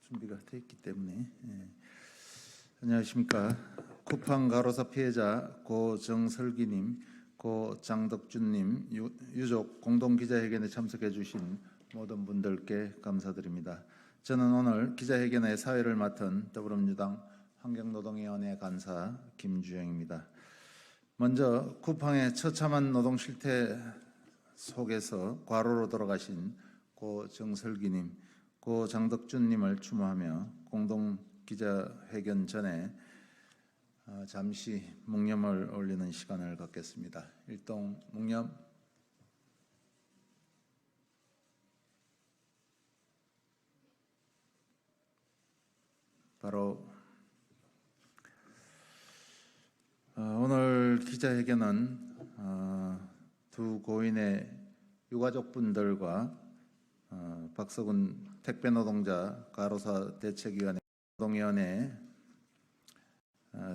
준비가 돼 있기 때문에. 안녕하십니까. 쿠팡 가로사 피해자 고 정설기님, 고 장덕준님 유족 공동기자회견에 참석해 주신 모든 분들께 감사드립니다. 저는 오늘 기자회견의 사회를 맡은 더불어민주당 환경노동위원회 간사 김주영입니다. 먼저 쿠팡의 처참한 노동 실태 속에서 과로로 돌아가신 고 정설기님, 고 장덕준님을 추모하며 공동기자회견 전에 잠시 묵념을 올리는 시간을 갖겠습니다. 일동 묵념. 바로 오늘 기자회견은 두 고인의 유가족분들과 박서군 택배노동자 가로사 대책위원회 노동위원회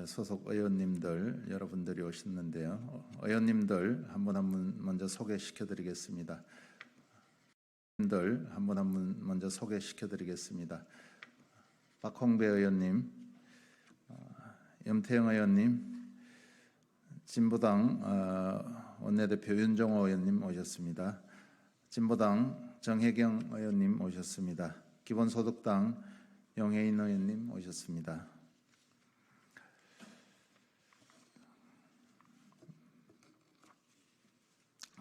소속 의원님들 여러분들이 오셨는데요. 의원님들 한 분 한 분 먼저 소개시켜드리겠습니다. 먼저 소개시켜드리겠습니다. 박홍배 의원님, 염태영 의원님, 진보당 원내대표 윤종호 의원님 오셨습니다. 진보당 정혜경 의원님 오셨습니다. 기본소득당 용혜인 의원님 오셨습니다.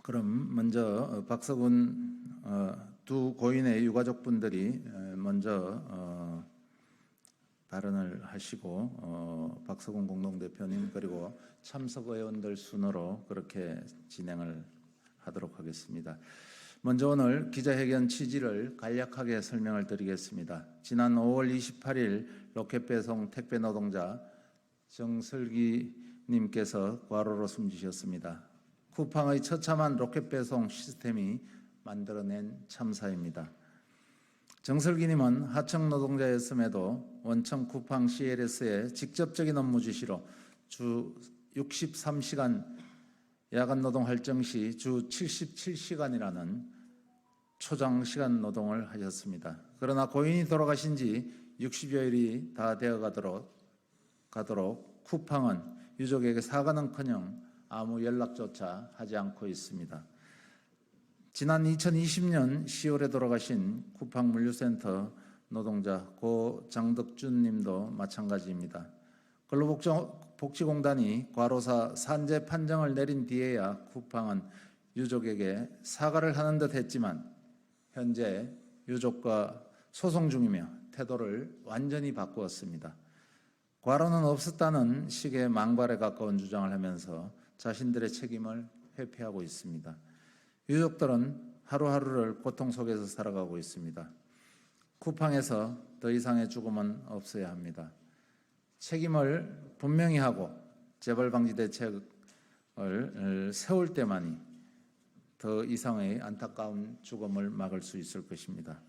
그럼 먼저 박서군 두 고인의 유가족분들이 먼저 발언을 하시고 박서군 공동대표님 그리고 참석 의원들 순으로 그렇게 진행을 하도록 하겠습니다. 먼저 오늘 기자회견 취지를 간략하게 설명을 드리겠습니다. 지난 5월 28일 로켓배송 택배노동자 정설기 님께서 과로로 숨지셨습니다. 쿠팡의 처참한 로켓배송 시스템이 만들어낸 참사입니다. 정설기님은 하청 노동자였음에도 원청 쿠팡 CLS의 직접적인 업무 지시로 주 63시간 야간 노동할 정시 주 77시간이라는 초장 시간 노동을 하셨습니다. 그러나 고인이 돌아가신 지 60여일이 다 되어 가도록 쿠팡은 유족에게 사과는커녕 아무 연락조차 하지 않고 있습니다. 지난 2020년 10월에 돌아가신 쿠팡 물류센터 노동자 고 장덕준 님도 마찬가지입니다. 근로복지공단이 과로사 산재 판정을 내린 뒤에야 쿠팡은 유족에게 사과를 하는 듯 했지만 현재 유족과 소송 중이며 태도를 완전히 바꾸었습니다. 과로는 없었다는 식의 망발에 가까운 주장을 하면서 자신들의 책임을 회피하고 있습니다. 유족들은 하루하루를 고통 속에서 살아가고 있습니다. 쿠팡에서 더 이상의 죽음은 없어야 합니다. 책임을 분명히 하고 재발방지 대책을 세울 때만이 더 이상의 안타까운 죽음을 막을 수 있을 것입니다.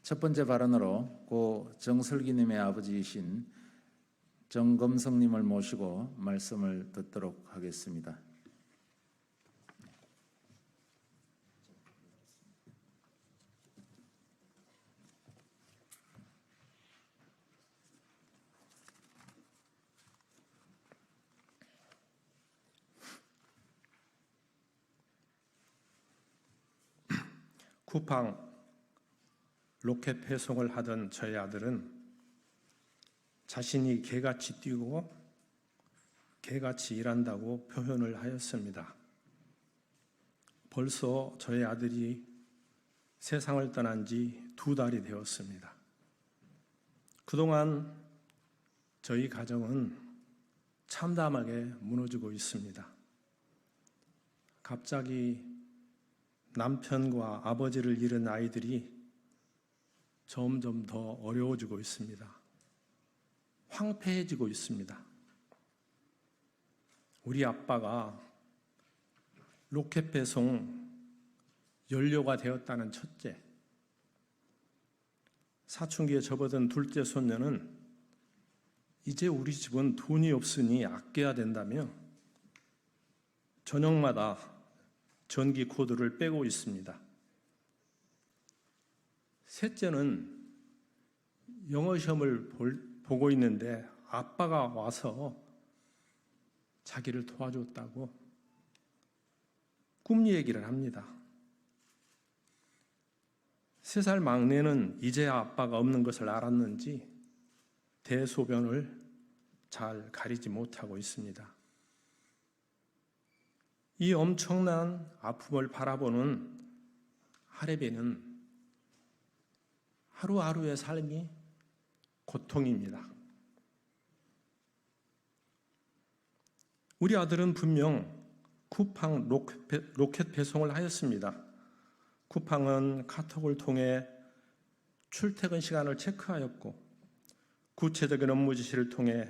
첫 번째 발언으로 고 정설기님의 아버지이신 정검성님을 모시고 말씀을 듣도록 하겠습니다. 쿠팡 로켓 배송을 하던 저희 아들은 자신이 개같이 뛰고 개같이 일한다고 표현을 하였습니다. 벌써 저희 아들이 세상을 떠난 지 2달이 되었습니다. 그동안 저희 가정은 참담하게 무너지고 있습니다. 갑자기 남편과 아버지를 잃은 아이들이 점점 더 어려워지고 있습니다. 황폐해지고 있습니다. 우리 아빠가 로켓 배송 연료가 되었다는 첫째, 사춘기에 접어든 둘째 손녀는 이제 우리 집은 돈이 없으니 아껴야 된다며 저녁마다 전기 코드를 빼고 있습니다. 셋째는 영어 시험을 보고 있는데 아빠가 와서 자기를 도와줬다고 꿈 얘기를 합니다. 3살 막내는 이제야 아빠가 없는 것을 알았는지 대소변을 잘 가리지 못하고 있습니다. 이 엄청난 아픔을 바라보는 하레비는 하루하루의 삶이 고통입니다. 우리 아들은 분명 쿠팡 로켓 배송을 하였습니다. 쿠팡은 카톡을 통해 출퇴근 시간을 체크하였고 구체적인 업무 지시를 통해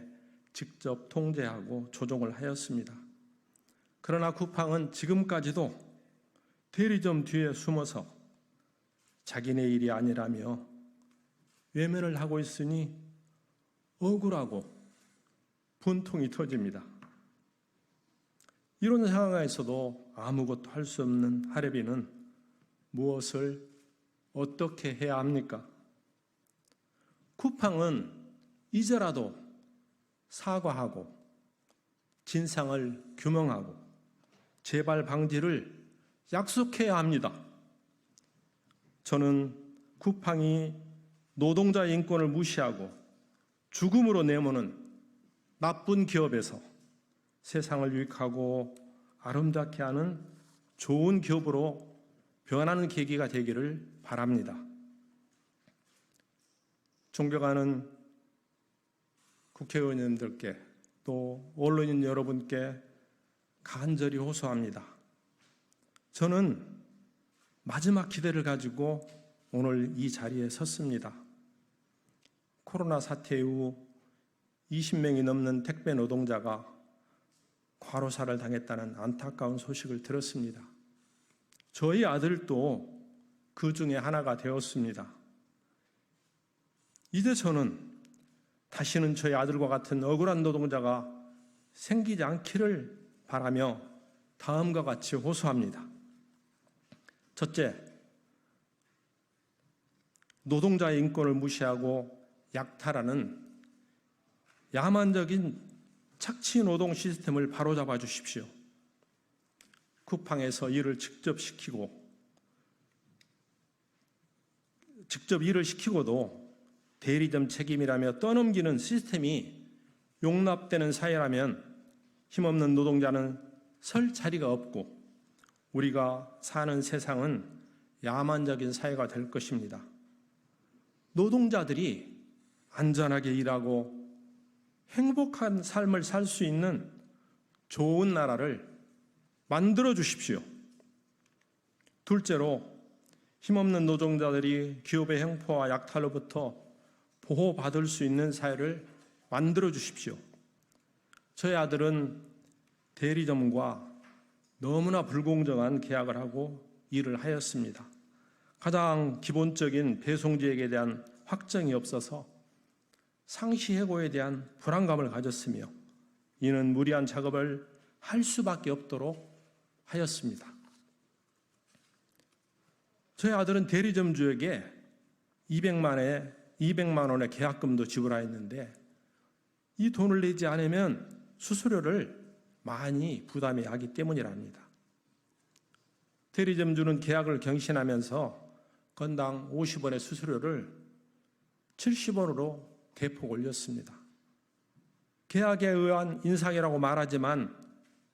직접 통제하고 조종을 하였습니다. 그러나 쿠팡은 지금까지도 대리점 뒤에 숨어서 자기네 일이 아니라며 외면을 하고 있으니 억울하고 분통이 터집니다. 이런 상황에서도 아무것도 할 수 없는 하레비는 무엇을 어떻게 해야 합니까? 쿠팡은 이제라도 사과하고 진상을 규명하고 재발 방지를 약속해야 합니다. 저는 쿠팡이 노동자 인권을 무시하고 죽음으로 내모는 나쁜 기업에서 세상을 유익하고 아름답게 하는 좋은 기업으로 변하는 계기가 되기를 바랍니다. 존경하는 국회의원님들께 또 언론인 여러분께 간절히 호소합니다. 저는 마지막 기대를 가지고 오늘 이 자리에 섰습니다. 코로나 사태 이후 20명이 넘는 택배 노동자가 과로사를 당했다는 안타까운 소식을 들었습니다. 저희 아들도 그 중에 하나가 되었습니다. 이제 저는 다시는 저희 아들과 같은 억울한 노동자가 생기지 않기를 바라며 다음과 같이 호소합니다. 첫째, 노동자의 인권을 무시하고 약탈하는 야만적인 착취 노동 시스템을 바로잡아 주십시오. 쿠팡에서 일을 직접 일을 시키고도 대리점 책임이라며 떠넘기는 시스템이 용납되는 사회라면 힘없는 노동자는 설 자리가 없고 우리가 사는 세상은 야만적인 사회가 될 것입니다. 노동자들이 안전하게 일하고 행복한 삶을 살 수 있는 좋은 나라를 만들어 주십시오. 둘째로 힘없는 노동자들이 기업의 횡포와 약탈로부터 보호받을 수 있는 사회를 만들어 주십시오. 저희 아들은 대리점과 너무나 불공정한 계약을 하고 일을 하였습니다. 가장 기본적인 배송지액에 대한 확정이 없어서 상시 해고에 대한 불안감을 가졌으며 이는 무리한 작업을 할 수밖에 없도록 하였습니다. 저희 아들은 대리점주에게 200만 원의 계약금도 지불하였는데 이 돈을 내지 않으면 수수료를 많이 부담해야 하기 때문이랍니다. 대리점주는 계약을 경신하면서 건당 50원의 수수료를 70원으로 대폭 올렸습니다. 계약에 의한 인상이라고 말하지만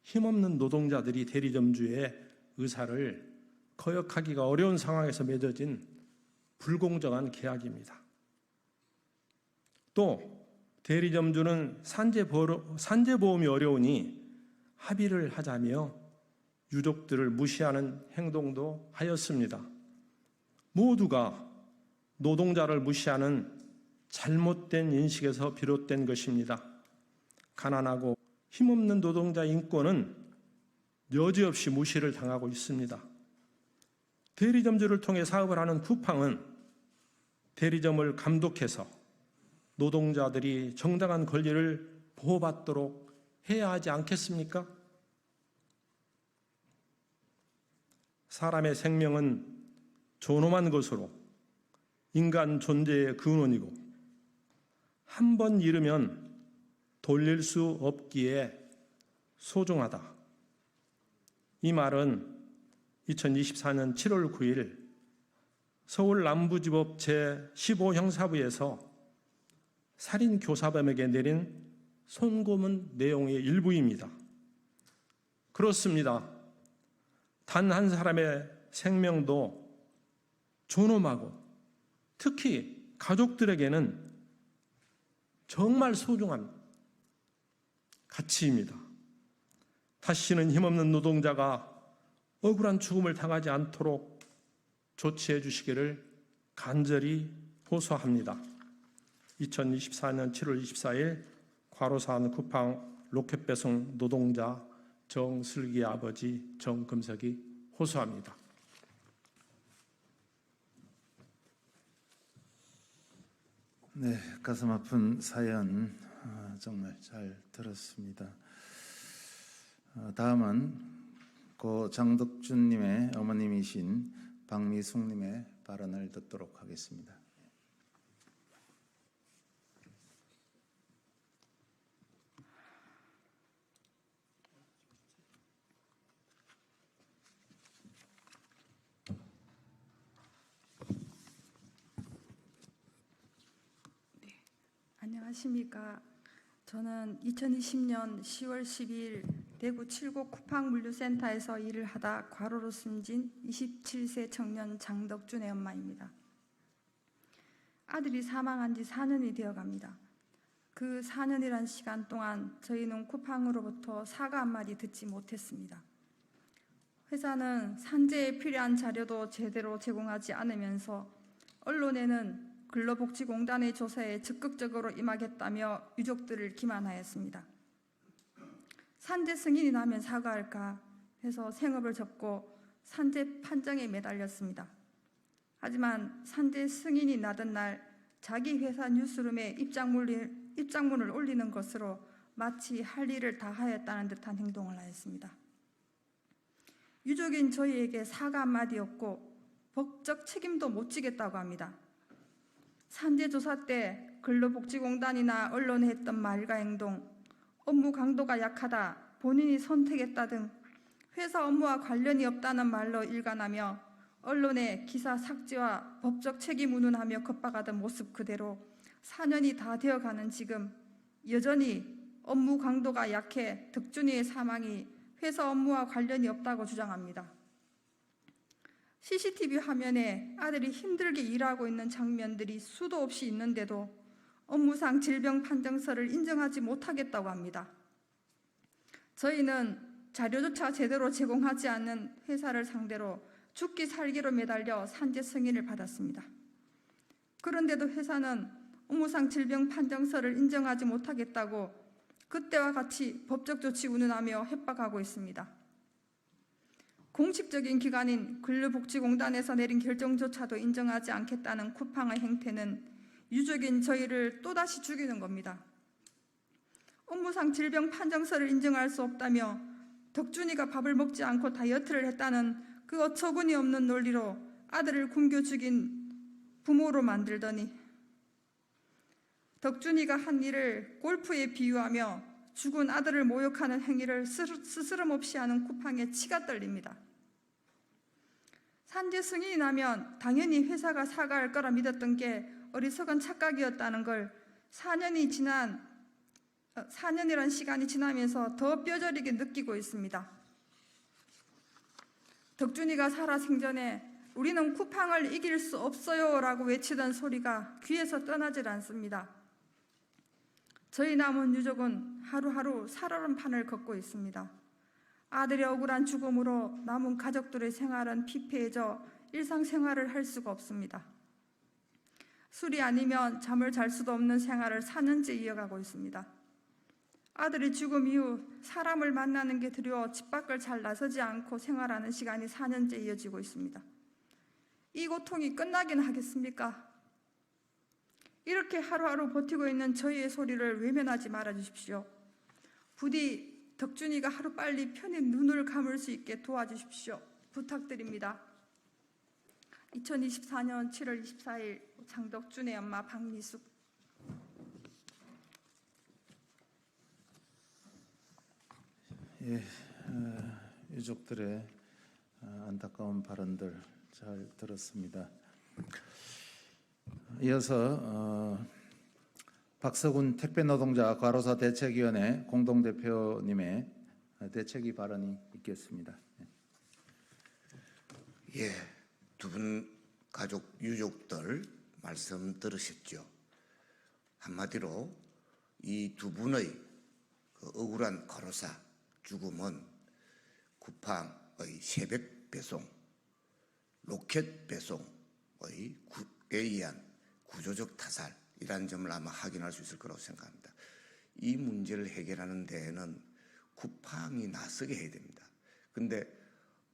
힘없는 노동자들이 대리점주의 의사를 거역하기가 어려운 상황에서 맺어진 불공정한 계약입니다. 또 대리점주는 산재보험이 어려우니 합의를 하자며 유족들을 무시하는 행동도 하였습니다. 모두가 노동자를 무시하는 잘못된 인식에서 비롯된 것입니다. 가난하고 힘없는 노동자 인권은 여지없이 무시를 당하고 있습니다. 대리점주를 통해 사업을 하는 쿠팡은 대리점을 감독해서 노동자들이 정당한 권리를 보호받도록 해야 하지 않겠습니까? 사람의 생명은 존엄한 것으로 인간 존재의 근원이고 한 번 잃으면 돌릴 수 없기에 소중하다. 이 말은 2024년 7월 9일 서울 남부지법 제15형사부에서 살인교사범에게 내린 선고문 내용의 일부입니다. 그렇습니다. 단 한 사람의 생명도 존엄하고 특히 가족들에게는 정말 소중한 가치입니다. 다시는 힘없는 노동자가 억울한 죽음을 당하지 않도록 조치해 주시기를 간절히 호소합니다. 2024년 7월 24일 과로사한 쿠팡 로켓 배송 노동자 정슬기 아버지 정금석이 호소합니다. 네, 가슴 아픈 사연 정말 잘 들었습니다. 다음은 고 장덕준님의 어머님이신 박미숙님의 발언을 듣도록 하겠습니다. 안녕하십니까. 저는 2020년 10월 12일 대구 칠곡 쿠팡 물류센터에서 일을 하다 과로로 숨진 27세 청년 장덕준의 엄마입니다. 아들이 사망한 지 4년이 되어갑니다. 그 4년이란 시간 동안 저희는 쿠팡으로부터 사과 한마디 듣지 못했습니다. 회사는 산재에 필요한 자료도 제대로 제공하지 않으면서 언론에는 근로복지공단의 조사에 적극적으로 임하겠다며 유족들을 기만하였습니다. 산재 승인이 나면 사과할까 해서 생업을 접고 산재 판정에 매달렸습니다. 하지만 산재 승인이 나던 날 자기 회사 뉴스룸에 입장문을 올리는 것으로 마치 할 일을 다 하였다는 듯한 행동을 하였습니다. 유족인 저희에게 사과 한마디 없고 법적 책임도 못 지겠다고 합니다. 산재조사 때 근로복지공단이나 언론에 했던 말과 행동, 업무 강도가 약하다, 본인이 선택했다 등 회사 업무와 관련이 없다는 말로 일관하며 언론에 기사 삭제와 법적 책임 운운하며 겁박하던 모습 그대로 4년이 다 되어가는 지금 여전히 업무 강도가 약해 덕준이의 사망이 회사 업무와 관련이 없다고 주장합니다. CCTV 화면에 아들이 힘들게 일하고 있는 장면들이 수도 없이 있는데도 업무상 질병 판정서를 인정하지 못하겠다고 합니다. 저희는 자료조차 제대로 제공하지 않는 회사를 상대로 죽기 살기로 매달려 산재 승인을 받았습니다. 그런데도 회사는 업무상 질병 판정서를 인정하지 못하겠다고 그때와 같이 법적 조치 운운하며 협박하고 있습니다. 공식적인 기관인 근로복지공단에서 내린 결정조차도 인정하지 않겠다는 쿠팡의 행태는 유족인 저희를 또다시 죽이는 겁니다. 업무상 질병 판정서를 인정할 수 없다며 덕준이가 밥을 먹지 않고 다이어트를 했다는 그 어처구니 없는 논리로 아들을 굶겨 죽인 부모로 만들더니 덕준이가 한 일을 골프에 비유하며 죽은 아들을 모욕하는 행위를 스스럼 없이 하는 쿠팡에 치가 떨립니다. 산재 승인이 나면 당연히 회사가 사과할 거라 믿었던 게 어리석은 착각이었다는 걸 4년이란 시간이 지나면서 더 뼈저리게 느끼고 있습니다. 덕준이가 살아생전에 우리는 쿠팡을 이길 수 없어요 라고 외치던 소리가 귀에서 떠나질 않습니다. 저희 남은 유족은 하루하루 살얼음판을 걷고 있습니다. 아들의 억울한 죽음으로 남은 가족들의 생활은 피폐해져 일상생활을 할 수가 없습니다. 술이 아니면 잠을 잘 수도 없는 생활을 4년째 이어가고 있습니다. 아들의 죽음 이후 사람을 만나는 게 두려워 집 밖을 잘 나서지 않고 생활하는 시간이 4년째 이어지고 있습니다. 이 고통이 끝나긴 하겠습니까? 이렇게 하루하루 버티고 있는 저희의 소리를 외면하지 말아주십시오. 부디 덕준이가 하루빨리 편히 눈을 감을 수 있게 도와주십시오. 부탁드립니다. 2024년 7월 24일 장덕준의 엄마 박미숙. 유족들의 안타까운 발언들 잘 들었습니다. 이어서 박서군 택배노동자 과로사 대책위원회 공동대표님의 대책위 발언이 있겠습니다. 예, 두 분 가족 유족들 말씀 들으셨죠? 한마디로 이 두 분의 그 억울한 과로사 죽음은 쿠팡의 새벽 배송, 로켓 배송에 의한 구조적 타살이라는 점을 아마 확인할 수 있을 거라고 생각합니다. 이 문제를 해결하는 데에는 쿠팡이 나서게 해야 됩니다. 근데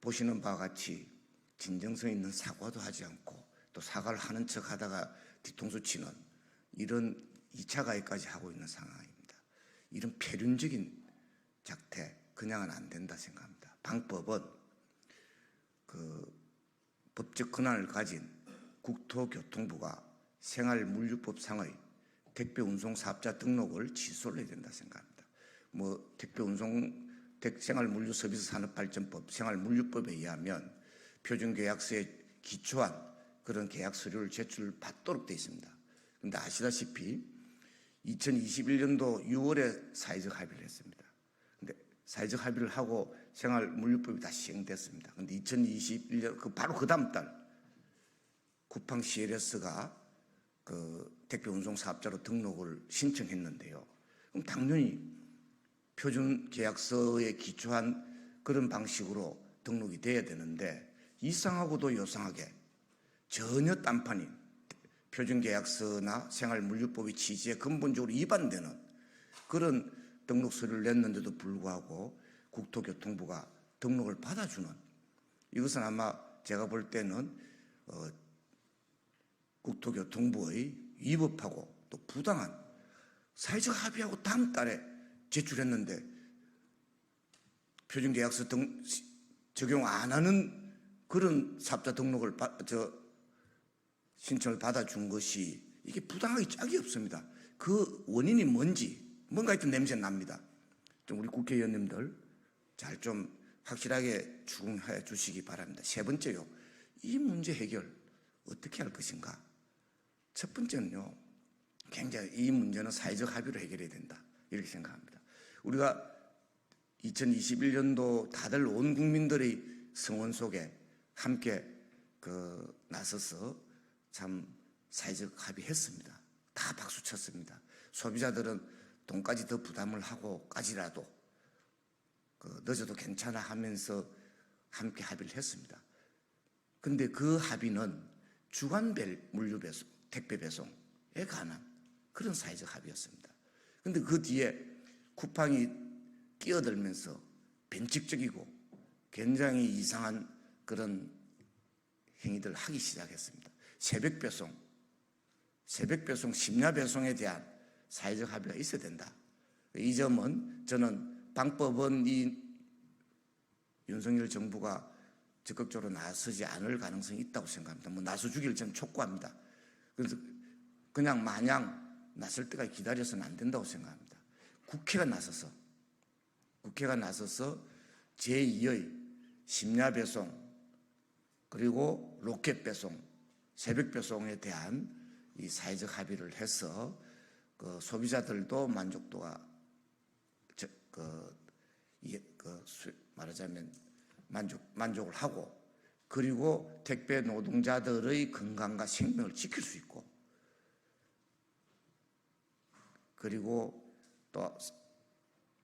보시는 바와 같이 진정성 있는 사과도 하지 않고 또 사과를 하는 척 하다가 뒤통수 치는 이런 2차 가해까지 하고 있는 상황입니다. 이런 폐륜적인 작태 그냥은 안 된다 생각합니다. 방법은 그 법적 권한을 가진 국토교통부가 생활물류법상의 택배운송 사업자 등록을 취소를 해야 된다 생각합니다. 뭐 생활물류서비스산업발전법, 생활물류법에 의하면 표준계약서에 기초한 그런 계약 서류를 제출받도록 되어 있습니다. 그런데 아시다시피 2021년도 6월에 사회적 합의를 했습니다. 근데 사회적 합의를 하고 생활물류법이 다시 시행됐습니다. 그런데 2021년 바로 그 다음 달 쿠팡 CLS가 그 택배 운송 사업자로 등록을 신청했는데요. 그럼 당연히 표준 계약서에 기초한 그런 방식으로 등록이 돼야 되는데 이상하고도 요상하게 전혀 딴판인 표준 계약서나 생활물류법의 취지에 근본적으로 위반되는 그런 등록 서류를 냈는데도 불구하고 국토교통부가 등록을 받아주는, 이것은 아마 제가 볼 때는 국토교통부의 위법하고 또 부당한, 사회적 합의하고 다음 달에 제출했는데 표준계약서 적용 안 하는 그런 사업자 등록을 신청을 받아준 것이 이게 부당하기 짝이 없습니다. 그 원인이 뭔지 뭔가 하여튼 냄새 납니다. 좀 우리 국회의원님들 잘 좀 확실하게 추궁해 주시기 바랍니다. 세 번째요, 이 문제 해결 어떻게 할 것인가. 첫 번째는요, 굉장히 이 문제는 사회적 합의로 해결해야 된다 이렇게 생각합니다. 우리가 2021년도 다들 온 국민들의 성원 속에 함께 나서서 참 사회적 합의했습니다. 다 박수 쳤습니다. 소비자들은 돈까지 더 부담을 하고까지라도 늦어도 괜찮아 하면서 함께 합의를 했습니다. 그런데 그 합의는 주간별 물류 배송, 택배 배송에 관한 그런 사회적 합의였습니다. 그런데 그 뒤에 쿠팡이 끼어들면서 변칙적이고 굉장히 이상한 그런 행위들을 하기 시작했습니다. 새벽 배송, 심야 배송에 대한 사회적 합의가 있어야 된다. 이 점은 저는 방법은 이 윤석열 정부가 적극적으로 나서지 않을 가능성이 있다고 생각합니다. 뭐 나서주기를 저는 촉구합니다. 그래서 그냥 마냥 나설 때까지 기다려서는 안 된다고 생각합니다. 국회가 나서서 제2의 심야 배송 그리고 로켓 배송, 새벽 배송에 대한 이 사회적 합의를 해서 소비자들도 만족도가 말하자면 만족을 하고, 그리고 택배 노동자들의 건강과 생명을 지킬 수 있고, 그리고 또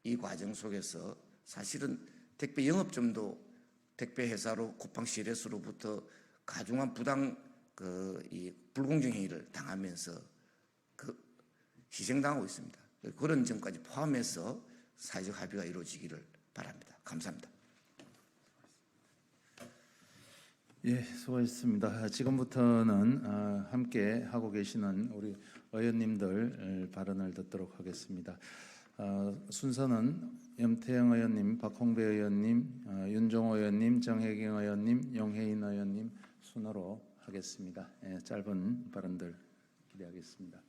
이 과정 속에서 사실은 택배 영업점도 택배 회사로 쿠팡 CLS로부터 가중한 부당 이 불공정 행위를 당하면서 희생당하고 있습니다. 그런 점까지 포함해서 사회적 합의가 이루어지기를 바랍니다. 감사합니다. 예, 수고하셨습니다. 지금부터는 함께 하고 계시는 우리 의원님들 발언을 듣도록 하겠습니다. 순서는 염태영 의원님, 박홍배 의원님, 윤종호 의원님, 정혜경 의원님, 용혜인 의원님 순으로 하겠습니다. 예, 짧은 발언들 기대하겠습니다.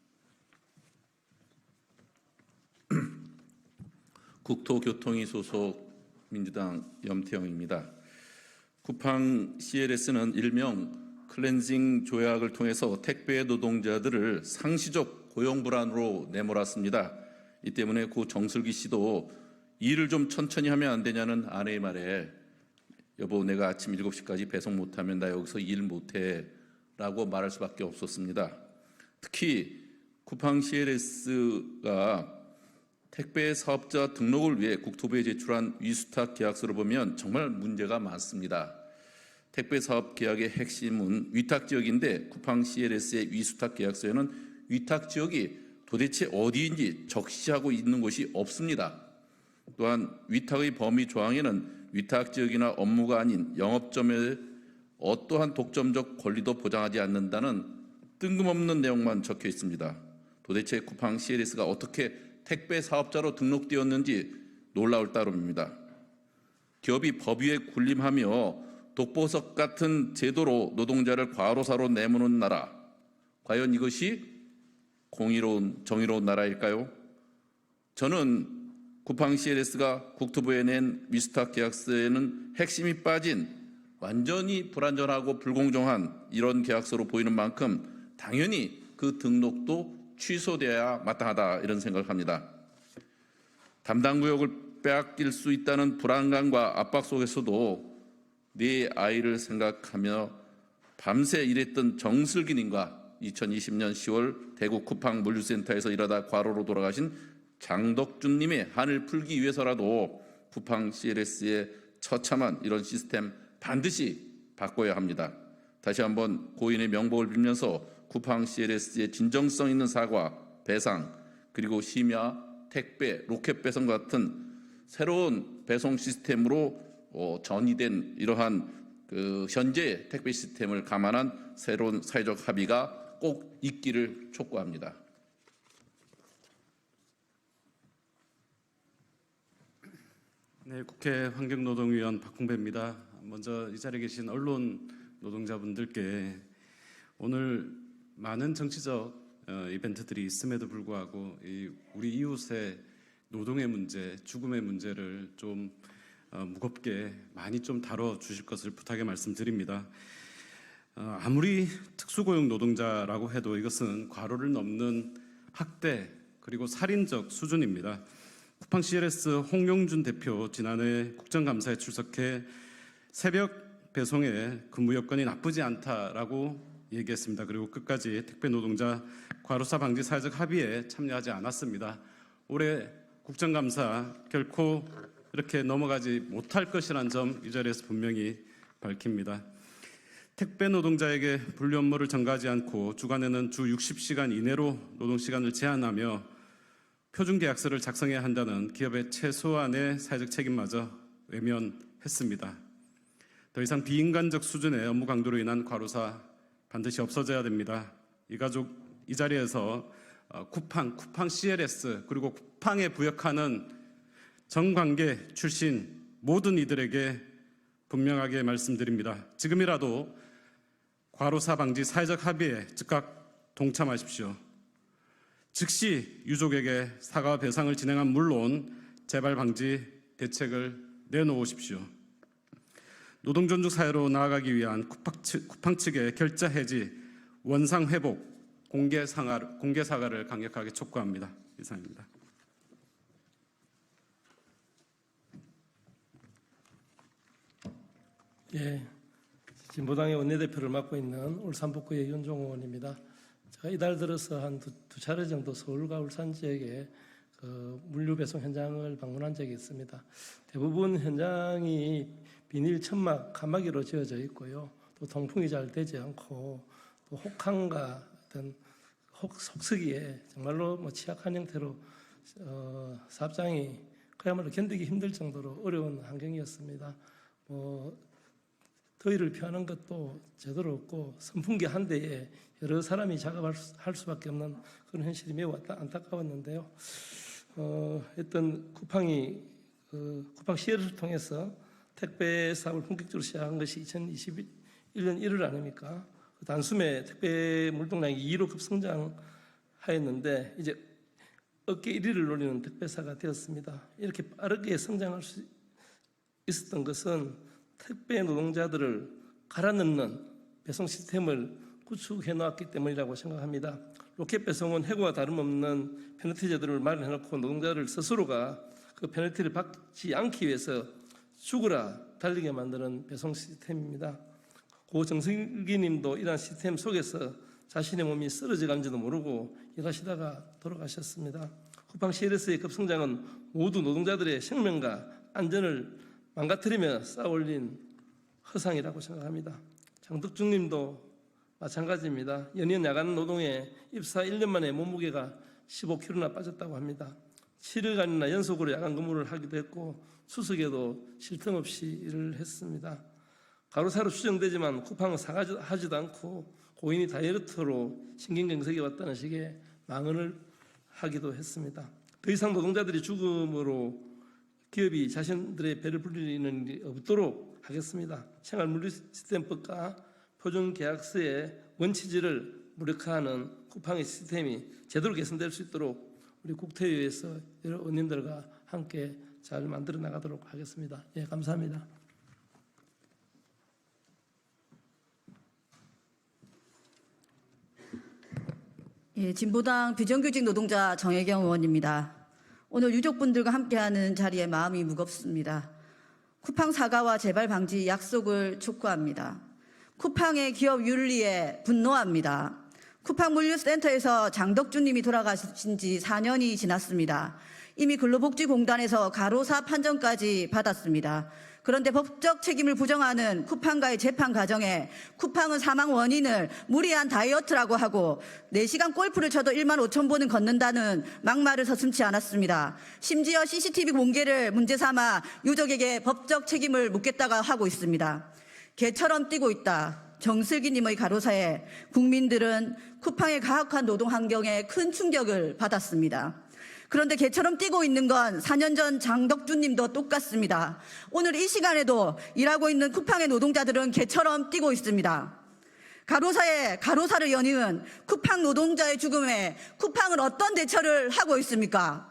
국토교통위 소속 민주당 염태영입니다. 쿠팡 CLS는 일명 클렌징 조약을 통해서 택배 노동자들을 상시적 고용 불안으로 내몰았습니다. 이 때문에 고 정슬기 씨도 일을 좀 천천히 하면 안 되냐는 아내의 말에 여보 내가 아침 7시까지 배송 못하면 나 여기서 일 못해 라고 말할 수밖에 없었습니다. 특히 쿠팡 CLS가 택배 사업자 등록을 위해 국토부에 제출한 위수탁 계약서를 보면 정말 문제가 많습니다. 택배 사업 계약의 핵심은 위탁 지역인데 쿠팡 CLS의 위수탁 계약서에는 위탁 지역이 도대체 어디인지 적시하고 있는 곳이 없습니다. 또한 위탁의 범위 조항에는 위탁 지역이나 업무가 아닌 영업점의 어떠한 독점적 권리도 보장하지 않는다는 뜬금없는 내용만 적혀 있습니다. 도대체 쿠팡 CLS가 어떻게 택배 사업자로 등록되었는지 놀라울 따름입니다. 기업이 법 위에 군림하며 독보석 같은 제도로 노동자를 과로사로 내모는 나라, 과연 이것이 공의로운 정의로운 나라일까요? 저는 쿠팡 CLS가 국토부에 낸 위수탁 계약서에는 핵심이 빠진 완전히 불안전하고 불공정한 이런 계약서로 보이는 만큼 당연히 그 등록도 취소돼야 마땅하다 이런 생각을 합니다. 담당 구역을 빼앗길 수 있다는 불안감과 압박 속에서도 내 아이를 생각하며 밤새 일했던 정슬기님과 2020년 10월 대구 쿠팡 물류센터에서 일하다 과로로 돌아가신 장덕준님의 한을 풀기 위해서라도 쿠팡 CLS의 처참한 이런 시스템 반드시 바꿔야 합니다. 다시 한번 고인의 명복을 빌면서 쿠팡 CLS의 진정성 있는 사과, 배상, 그리고 심야, 택배, 로켓 배송 같은 새로운 배송 시스템으로 전이된 이러한 현재 택배 시스템을 감안한 새로운 사회적 합의가 꼭 있기를 촉구합니다. 네, 국회 환경노동위원 박홍배입니다. 먼저 이 자리에 계신 언론 노동자분들께 오늘 많은 정치적 이벤트들이 있음에도 불구하고 우리 이웃의 노동의 문제, 죽음의 문제를 좀 무겁게 많이 좀 다뤄주실 것을 부탁의 말씀드립니다. 아무리 특수고용 노동자라고 해도 이것은 과로를 넘는 학대 그리고 살인적 수준입니다. 쿠팡 CLS 홍용준 대표 지난해 국정감사에 출석해 새벽 배송의 근무 여건이 나쁘지 않다라고 얘기했습니다. 그리고 끝까지 택배 노동자 과로사 방지 사회적 합의에 참여하지 않았습니다. 올해 국정감사 결코 이렇게 넘어가지 못할 것이라는 점 이 자리에서 분명히 밝힙니다. 택배 노동자에게 분류 업무를 전가하지 않고 주간에는 주 60시간 이내로 노동시간을 제한하며 표준계약서를 작성해야 한다는 기업의 최소한의 사회적 책임마저 외면했습니다. 더 이상 비인간적 수준의 업무 강도로 인한 과로사 반드시 없어져야 됩니다. 이 자리에서 쿠팡 CLS 그리고 쿠팡에 부역하는 정관계 출신 모든 이들에게 분명하게 말씀드립니다. 지금이라도 과로사 방지 사회적 합의에 즉각 동참하십시오. 즉시 유족에게 사과와 배상을 진행한 물론 재발 방지 대책을 내놓으십시오. 노동 존중 사회로 나아가기 위한 쿠팡 측의 결자 해지, 원상 회복, 공개 사과를 강력하게 촉구합니다. 이상입니다. 예, 진보당의 원내대표를 맡고 있는 울산북구의 윤종호 의원입니다. 제가 이달 들어서 한 두 차례 정도 서울과 울산 지역에 물류 배송 현장을 방문한 적이 있습니다. 대부분 현장이 비닐 천막, 칸막이로 지어져 있고요. 또 통풍이 잘 되지 않고 또 혹한과 어떤 속쓰기에 정말로 취약한 형태로 사업장이 그야말로 견디기 힘들 정도로 어려운 환경이었습니다. 더위를 피하는 것도 제대로 없고 선풍기 한 대에 여러 사람이 작업할 수밖에 없는 그런 현실이 매우 안타까웠는데요. 쿠팡 CLS를 통해서 택배 사업을 본격적으로 시작한 것이 2021년 1월 아닙니까? 단숨에 택배 물동량이 2로 급성장하였는데 이제 업계 1위를 노리는 택배사가 되었습니다. 이렇게 빠르게 성장할 수 있었던 것은 택배 노동자들을 갈아 넣는 배송 시스템을 구축해 놓았기 때문이라고 생각합니다. 로켓 배송은 해고와 다름없는 페널티 제도를 마련해놓고 노동자를 스스로가 그 페널티를 받지 않기 위해서 죽으라 달리게 만드는 배송 시스템입니다. 고 정승기 님도 이러한 시스템 속에서 자신의 몸이 쓰러져 간지도 모르고 일하시다가 돌아가셨습니다. 쿠팡 CLS의 급성장은 모두 노동자들의 생명과 안전을 망가뜨리며 쌓아올린 허상이라고 생각합니다. 장덕중 님도 마찬가지입니다. 연이은 야간 노동에 입사 1년 만에 몸무게가 15kg나 빠졌다고 합니다. 7일간이나 연속으로 야간 근무를 하기도 했고 추석에도 쉴 틈 없이 일을 했습니다. 가로사로 추정되지만 쿠팡은 사과하지도 않고 고인이 다이어트로 신경경색이 왔다는 식의 망언을 하기도 했습니다. 더 이상 노동자들이 죽음으로 기업이 자신들의 배를 불리는 일이 없도록 하겠습니다. 생활물류시스템법과 표준계약서의 원칙을 무력화하는 쿠팡의 시스템이 제대로 개선될 수 있도록 우리 국토위에서 여러 의원님들과 함께 잘 만들어 나가도록 하겠습니다. 예, 감사합니다. 예, 진보당 비정규직 노동자 정혜경 의원입니다. 오늘 유족분들과 함께하는 자리에 마음이 무겁습니다. 쿠팡 사과와 재발 방지 약속을 촉구합니다. 쿠팡의 기업 윤리에 분노합니다. 쿠팡 물류센터에서 장덕준 님이 돌아가신 지 4년이 지났습니다. 이미 근로복지공단에서 가로사 판정까지 받았습니다. 그런데 법적 책임을 부정하는 쿠팡과의 재판 과정에 쿠팡은 사망 원인을 무리한 다이어트라고 하고 4시간 골프를 쳐도 1만 5천 보는 걷는다는 막말을 서슴지 않았습니다. 심지어 CCTV 공개를 문제 삼아 유족에게 법적 책임을 묻겠다고 하고 있습니다. 개처럼 뛰고 있다. 정슬기님의 가로사에 국민들은 쿠팡의 가혹한 노동 환경에 큰 충격을 받았습니다. 그런데 개처럼 뛰고 있는 건 4년 전 장덕준 님도 똑같습니다. 오늘 이 시간에도 일하고 있는 쿠팡의 노동자들은 개처럼 뛰고 있습니다. 가로사에 가로사를 연이은 쿠팡 노동자의 죽음에 쿠팡은 어떤 대처를 하고 있습니까?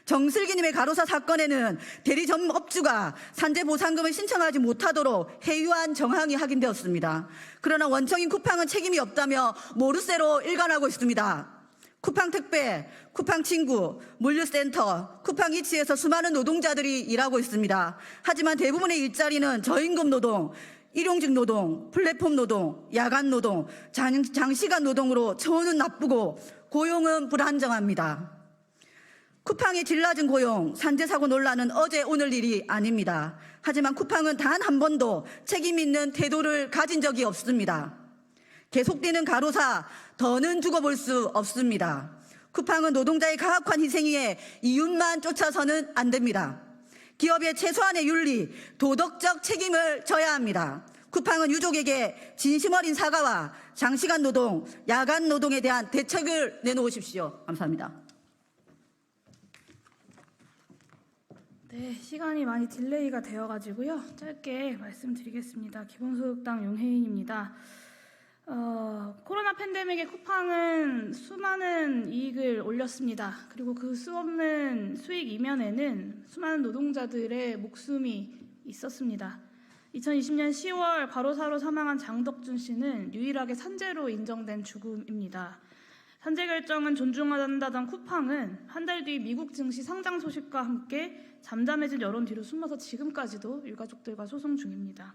정슬기님의 가로사 사건에는 대리 전 업주가 산재 보상금을 신청하지 못하도록 해유한 정황이 확인되었습니다. 그러나 원청인 쿠팡은 책임이 없다며 모르쇠로 일관하고 있습니다. 쿠팡 택배, 쿠팡 친구, 물류센터, 쿠팡 이츠에서 수많은 노동자들이 일하고 있습니다. 하지만 대부분의 일자리는 저임금 노동, 일용직 노동, 플랫폼 노동, 야간 노동, 장시간 노동으로 처우는 나쁘고 고용은 불안정합니다. 쿠팡의 질 낮은 고용, 산재사고 논란은 어제 오늘 일이 아닙니다. 하지만 쿠팡은 단 한 번도 책임 있는 태도를 가진 적이 없습니다. 계속되는 가로사, 더는 두고 볼 수 없습니다. 쿠팡은 노동자의 가혹한 희생 위에 이윤만 쫓아서는 안 됩니다. 기업의 최소한의 윤리, 도덕적 책임을 져야 합니다. 쿠팡은 유족에게 진심 어린 사과와 장시간 노동, 야간 노동에 대한 대책을 내놓으십시오. 감사합니다. 네, 시간이 많이 딜레이가 되어가지고요. 짧게 말씀드리겠습니다. 기본소득당 용혜인입니다. 코로나 팬데믹에 쿠팡은 수많은 이익을 올렸습니다. 그리고 그 수없는 수익 이면에는 수많은 노동자들의 목숨이 있었습니다. 2020년 10월 가로사로 사망한 장덕준 씨는 유일하게 산재로 인정된 죽음입니다. 산재 결정은 존중한다던 쿠팡은 한 달 뒤 미국 증시 상장 소식과 함께 잠잠해진 여론 뒤로 숨어서 지금까지도 유가족들과 소송 중입니다.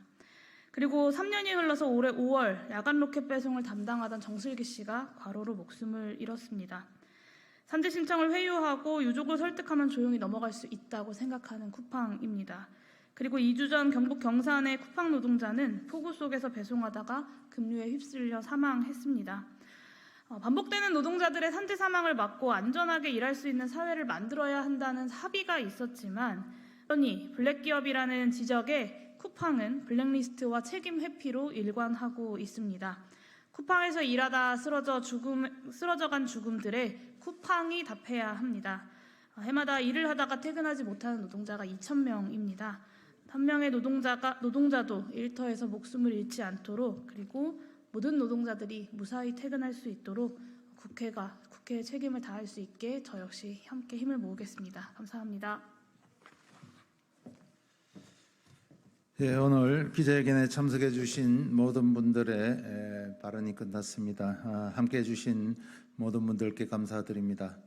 그리고 3년이 흘러서 올해 5월 야간 로켓 배송을 담당하던 정슬기 씨가 과로로 목숨을 잃었습니다. 산재 신청을 회유하고 유족을 설득하면 조용히 넘어갈 수 있다고 생각하는 쿠팡입니다. 그리고 2주 전 경북 경산의 쿠팡 노동자는 폭우 속에서 배송하다가 급류에 휩쓸려 사망했습니다. 반복되는 노동자들의 산재 사망을 막고 안전하게 일할 수 있는 사회를 만들어야 한다는 합의가 있었지만 여전히 블랙기업이라는 지적에 쿠팡은 블랙리스트와 책임 회피로 일관하고 있습니다. 쿠팡에서 일하다 쓰러져간 죽음들에 쿠팡이 답해야 합니다. 해마다 일을 하다가 퇴근하지 못하는 노동자가 2,000명입니다. 한 명의 노동자도 일터에서 목숨을 잃지 않도록 그리고 모든 노동자들이 무사히 퇴근할 수 있도록 국회의 책임을 다할 수 있게 저 역시 함께 힘을 모으겠습니다. 감사합니다. 예, 오늘 기자회견에 참석해 주신 모든 분들의 발언이 끝났습니다. 함께해 주신 모든 분들께 감사드립니다.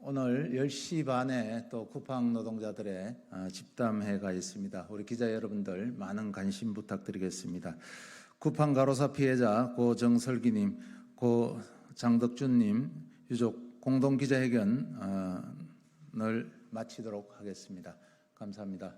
오늘 10시 반에 또 쿠팡 노동자들의 집담회가 있습니다. 우리 기자 여러분들 많은 관심 부탁드리겠습니다. 쿠팡 가로사 피해자 고 정설기님, 고 장덕준님 유족 공동 기자회견을 마치도록 하겠습니다. 감사합니다.